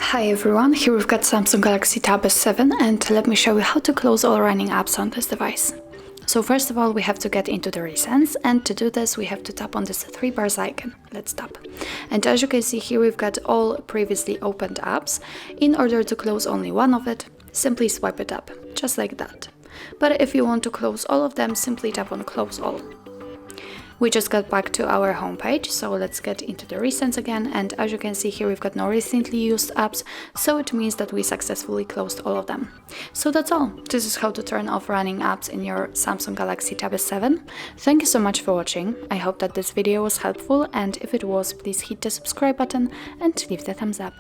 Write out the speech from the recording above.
Hi everyone, here we've got Samsung Galaxy Tab S7 and let me show you how to close all running apps on this device. So first of all we have to get into the Recents, and to do this we have to tap on this 3 bars icon. Let's tap. And as you can see here we've got all previously opened apps. In order to close only one of it, simply swipe it up, just like that. But if you want to close all of them, simply tap on Close All. We just got back to our homepage, so let's get into the Recents again, and as you can see here we've got no recently used apps, so it means that we successfully closed all of them. So that's all. This is how to turn off running apps in your Samsung Galaxy Tab S7. Thank you so much for watching. I hope that this video was helpful, and if it was, please hit the subscribe button and leave the thumbs up.